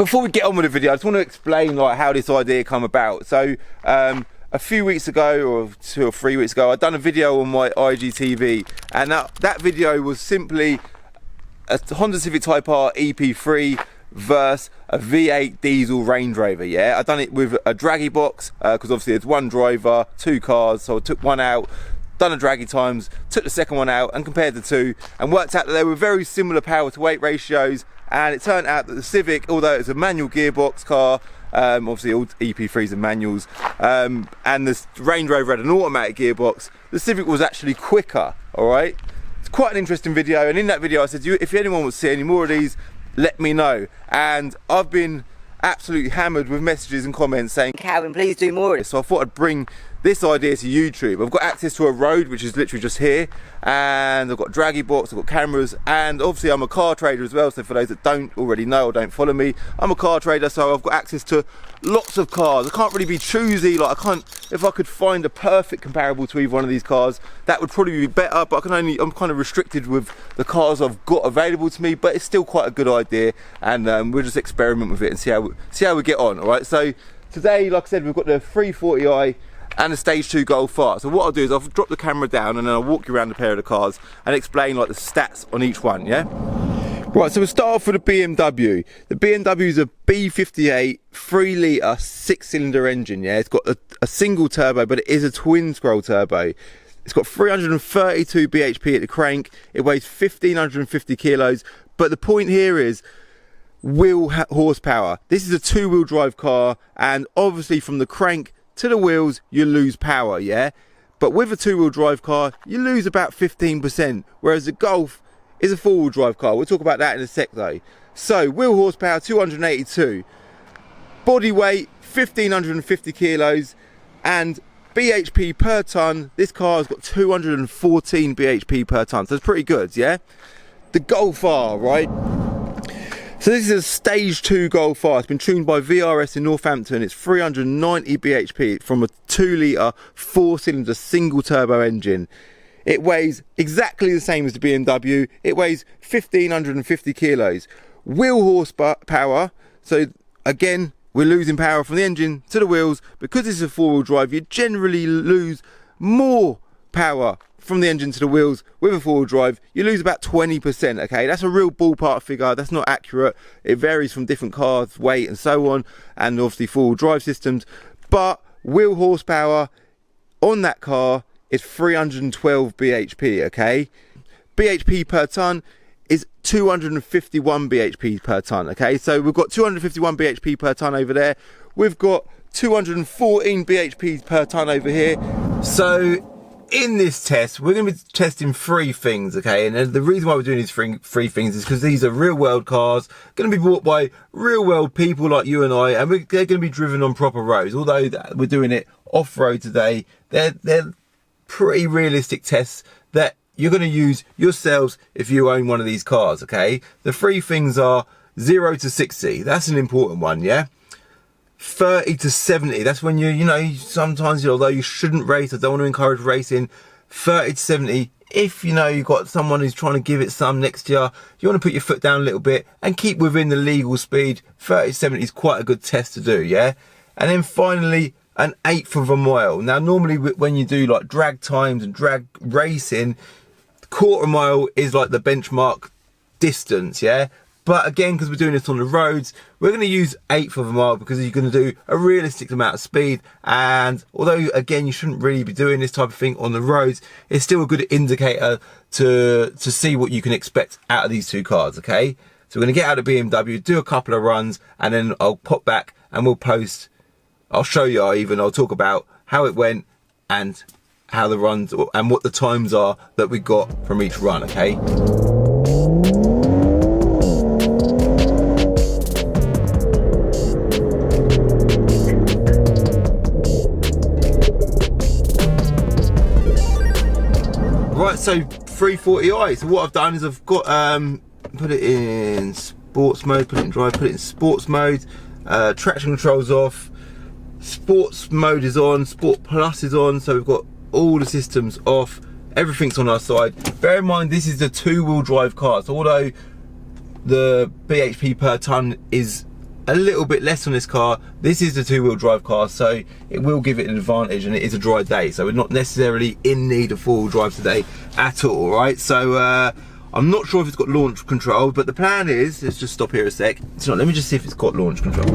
before we get on with the video, I just want to explain like how this idea come about. So a few weeks ago, or 2 or 3 weeks ago, I'd done a video on my IGTV, and that video was simply a Honda Civic Type R EP3 versus a V8 diesel Range Rover. Yeah, I've done it with a draggy box because obviously there's one driver, 2 cars, so I took one out, done a draggy times, took the second one out and compared the two, and worked out that they were very similar power to weight ratios. And it turned out that the Civic, although it's a manual gearbox car, obviously all EP3s are manuals, and the Range Rover had an automatic gearbox, the Civic was actually quicker. All right, it's quite an interesting video, and in that video I said, if anyone wants to see any more of these, let me know. And I've been absolutely hammered with messages and comments saying, Calvin, please do more of this. So I thought I'd bring this idea to YouTube. I've got access to a road which is literally just here, and I've got draggy box, I've got cameras, and obviously I'm a car trader as well. So for those that don't already know or don't follow me, I'm a car trader, so I've got access to lots of cars. I can't really be choosy, like if I could find a perfect comparable to either one of these cars, that would probably be better, but I'm kind of restricted with the cars I've got available to me, but it's still quite a good idea, and we'll just experiment with it and see how we get on. All right, so today, like I said, we've got the 340i and a stage 2 Golf R. So what I'll do is I'll drop the camera down and then I'll walk you around the pair of the cars and explain like the stats on each one, yeah? Right, so we'll start off with the BMW. The BMW is a B58 3 litre 6-cylinder engine, yeah? It's got a single turbo, but it is a twin scroll turbo. It's got 332 bhp at the crank. It weighs 1,550 kilos, but the point here is wheel horsepower. This is a 2-wheel drive car, and obviously from the crank to the wheels you lose power, yeah, but with a 2-wheel drive car you lose about 15%, whereas the Golf is a 4-wheel drive car. We'll talk about that in a sec though. So wheel horsepower 282, body weight 1,550 kilos, and bhp per ton, this car has got 214 bhp per ton, so it's pretty good, yeah. The Golf R, right, so this is a stage 2 Golf R. It's been tuned by VRS in Northampton. It's 390 bhp from a 2 litre 4-cylinder single turbo engine. It weighs exactly the same as the BMW. It weighs 1,550 kilos. Wheel horsepower, so again we're losing power from the engine to the wheels. Because it's a 4-wheel drive, you generally lose more power from the engine to the wheels. With a 4-wheel drive you lose about 20%, okay? That's a real ballpark figure, that's not accurate. It varies from different cars, weight and so on, and obviously 4-wheel drive systems, but wheel horsepower on that car is 312 bhp, okay? bhp per ton is 251 bhp per ton, okay? So we've got 251 bhp per ton over there, we've got 214 bhp per ton over here. So in this test, we're going to be testing 3 things, okay? And the reason why we're doing these three things is because these are real world cars, going to be bought by real world people like you and I, and they're going to be driven on proper roads. Although we're doing it off-road today, they're pretty realistic tests that you're going to use yourselves if you own one of these cars, okay? The 3 things are 0 to 60, that's an important one, yeah? 30 to 70, that's when you know, sometimes, although you shouldn't race, I don't want to encourage racing, 30 to 70, if you know you've got someone who's trying to give it some next year, you want to put your foot down a little bit and keep within the legal speed. 30 to 70 is quite a good test to do, yeah? And then finally, an 1/8 of a mile. Now normally when you do like drag times and drag racing, 1/4 mile is like the benchmark distance, yeah? But again, because we're doing this on the roads, we're going to use 1/8 of a mile because you're going to do a realistic amount of speed. And although, again, you shouldn't really be doing this type of thing on the roads, it's still a good indicator to see what you can expect out of these 2 cars, okay? So we're going to get out of BMW, do a couple of runs, and then I'll pop back and we'll post. I'll show you, I'll talk about how it went and how the runs and what the times are that we got from each run, okay? Right, so 340i. So what I've done is I've got put it in sports mode, put it in drive, put it in sports mode, traction controls off, sports mode is on, sport plus is on, so we've got all the systems off, everything's on our side. Bear in mind this is the 2-wheel drive car, so although the bhp per ton is a little bit less on this car. This is the two-wheel drive car, so it will give it an advantage, and it is a dry day, so we're not necessarily in need of four-wheel drive today at all, right? So I'm not sure if it's got launch control, but the plan is, let's just stop here a sec. So let me just see if it's got launch control.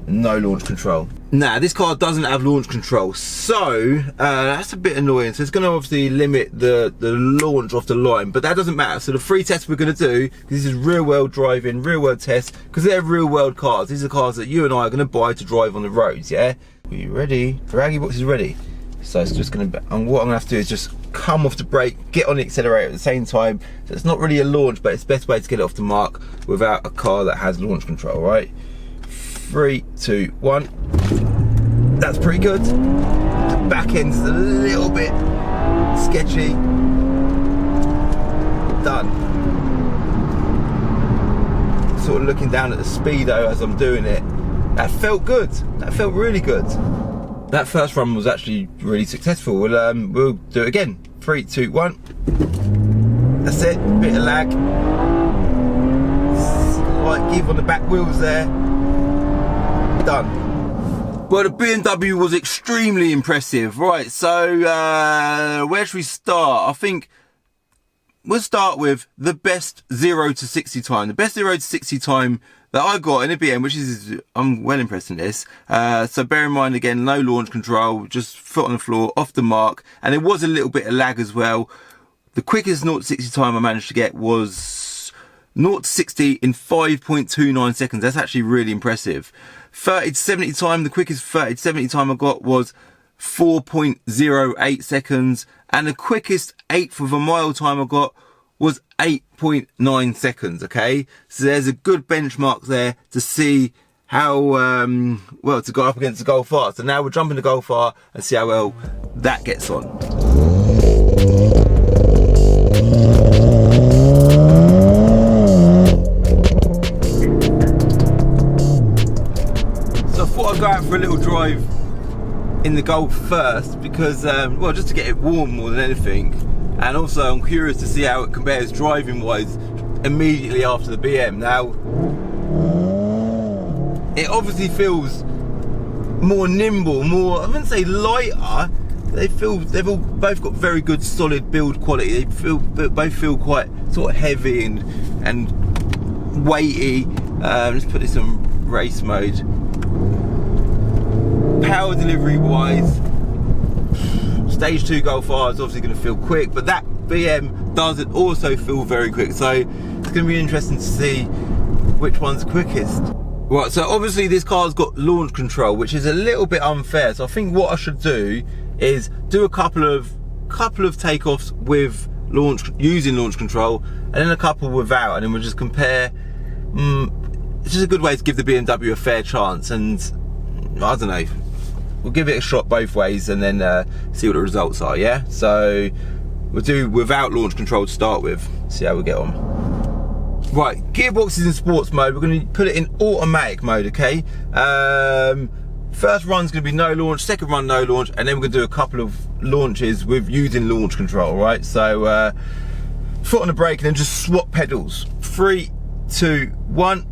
No launch control. Now, this car doesn't have launch control, so that's a bit annoying. So it's going to obviously limit the launch off the line, but that doesn't matter. So the three tests we're going to do, this is real world driving, real world tests, because they're real world cars. These are cars that you and I are going to buy to drive on the roads, yeah? Are you ready? Draggy box is ready. So it's just going to, and what I'm going to have to do is just come off the brake, get on the accelerator at the same time. So it's not really a launch, but it's the best way to get it off the mark without a car that has launch control, right? 3, 2, 1. That's pretty good. The back end's a little bit sketchy. Done. Sort of looking down at the speedo as I'm doing it. That felt good. That felt really good. That first run was actually really successful. We'll do it again. 3, 2, 1. That's it. Bit of lag. Slight give on the back wheels there. Done. Well, the BMW was extremely impressive. Right, so where should we start? I think we'll start with the best 0 to 60 time. The best 0 to 60 time that I got in a BM, which is, I'm well impressed in this. So bear in mind, again, no launch control, just foot on the floor, off the mark. And there was a little bit of lag as well. The quickest 0 to 60 time I managed to get was 0 to 60 in 5.29 seconds. That's actually really impressive. 30 to 70 time, the quickest 30 to 70 time I got was 4.08 seconds. And the quickest eighth of a mile time I got was 8.9 seconds, okay? So there's a good benchmark there to see how, well, to go up against the Golf R. So now we'll jump into Golf R and see how well that gets on. So I thought I'd go out for a little drive in the Golf first because, well, just to get it warm more than anything. And also I'm curious to see how it compares driving wise immediately after the BM. Now, it obviously feels more nimble, more, I wouldn't say lighter. They've all both got very good solid build quality. They both feel quite sort of heavy and weighty. Let's put this on race mode. Power delivery wise, Stage 2 Golf R is obviously going to feel quick, but that BM doesn't also feel very quick, so it's going to be interesting to see which one's quickest. Right, so obviously this car's got launch control, which is a little bit unfair, so I think what I should do is do a couple of takeoffs with using launch control, and then a couple without, and then we'll just compare. It's just a good way to give the BMW a fair chance, and I don't know, we'll give it a shot both ways and then see what the results are, yeah? So we'll do without launch control to start with, see how we get on. Right, gearbox is in sports mode. We're going to put it in automatic mode, okay? First run's going to be no launch, second run no launch, and then we're going to do a couple of launches with using launch control, right? So foot on the brake and then just swap pedals. 3, 2, 1.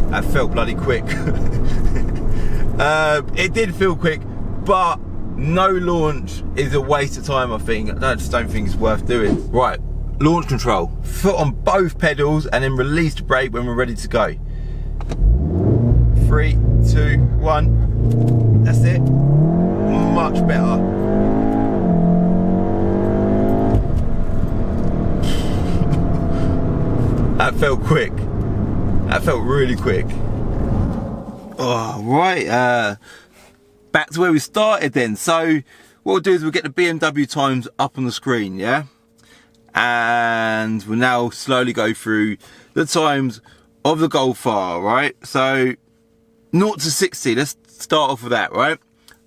That felt bloody quick. It did feel quick, but no launch is a waste of time, I think. I just don't think it's worth doing. Right, launch control. Foot on both pedals and then release the brake when we're ready to go. 3, 2, 1. That's it. Much better. That felt quick. That felt really quick. Oh, right, back to where we started then. So what we'll do is we'll get the BMW times up on the screen, yeah? And we'll now slowly go through the times of the Golf R, right? So 0 to 60, let's start off with that, right?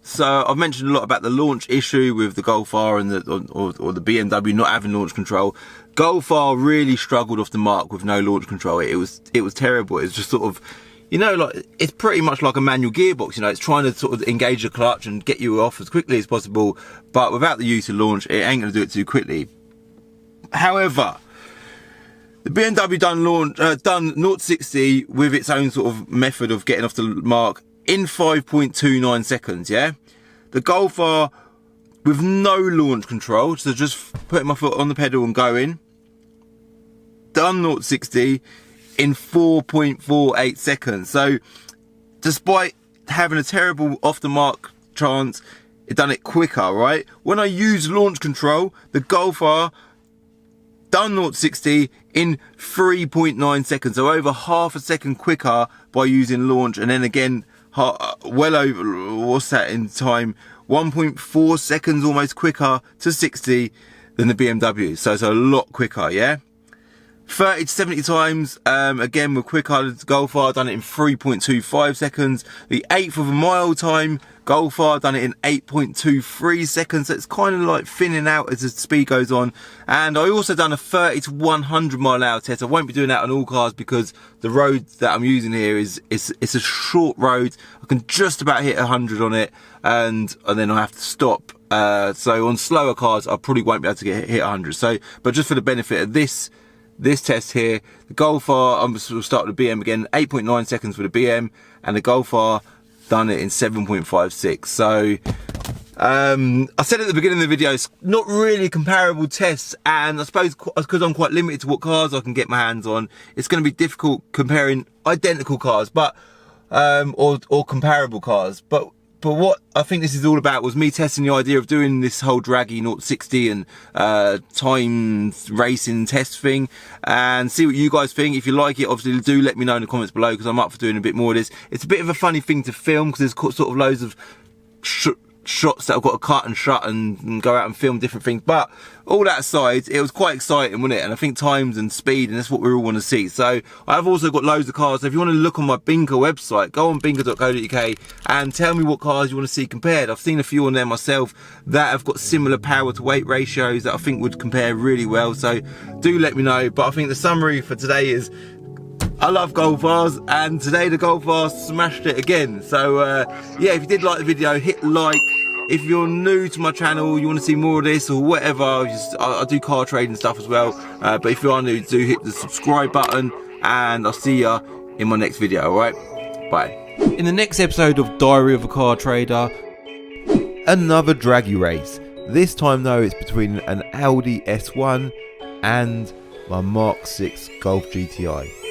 So I've mentioned a lot about the launch issue with the Golf R and or the BMW not having launch control. Golf R really struggled off the mark with no launch control. It was terrible. It was just sort of, you know, like, it's pretty much like a manual gearbox. You know, it's trying to sort of engage the clutch and get you off as quickly as possible, but without the use of launch, it ain't going to do it too quickly. However, the BMW done 0 to 60 with its own sort of method of getting off the mark in 5.29 seconds, yeah? The Golf R with no launch control, so just putting my foot on the pedal and going, done 0 to 60 in 4.48 seconds. So despite having a terrible off the mark chance, it done it quicker, right? When I use launch control, the Golf R done 0 to 60 in 3.9 seconds, so over half a second quicker by using launch, and then again well over, what's that in time, 1.4 seconds almost quicker to 60 than the BMW. So it's a lot quicker, yeah? 30 to 70 times, again with quicker. The Golf R done it in 3.25 seconds. The 1/8 of a mile time, Golf R done it in 8.23 seconds. So it's kind of like thinning out as the speed goes on. And I also done a 30 to 100 mile an hour test. I won't be doing that on all cars because the road that I'm using here it's a short road. I can just about hit 100 on it, and then I have to stop. So on slower cars, I probably won't be able to hit 100. So, but just for the benefit of this test here, the Golf R, I'm going to start with the BM again, 8.9 seconds for the BM, and the Golf R done it in 7.56. So I said at the beginning of the video, it's not really comparable tests, and I suppose because I'm quite limited to what cars I can get my hands on, it's going to be difficult comparing identical cars, but or comparable cars. But what I think this is all about was me testing the idea of doing this whole draggy 0 to 60 and time racing test thing, and see what you guys think. If you like it, obviously do let me know in the comments below, because I'm up for doing a bit more of this. It's a bit of a funny thing to film because there's sort of loads of shots that I've got to cut and shut and go out and film different things, but all that aside, it was quite exciting, wasn't it? And I think times and speed, and that's what we all want to see. So I've also got loads of cars, so if you want to look on my Binker website, go on binker.co.uk and tell me what cars you want to see compared. I've seen a few on there myself that have got similar power to weight ratios that I think would compare really well, so do let me know. But I think the summary for today is, I love Golf Rs, and today the Golf R smashed it again. So yeah, if you did like the video, hit like. If you're new to my channel, you want to see more of this or whatever, I do car trading stuff as well. But if you are new, do hit the subscribe button, and I'll see ya in my next video, alright? Bye. In the next episode of Diary of a Car Trader, another draggy race. This time though, it's between an Audi S1 and my Mark 6 Golf GTI.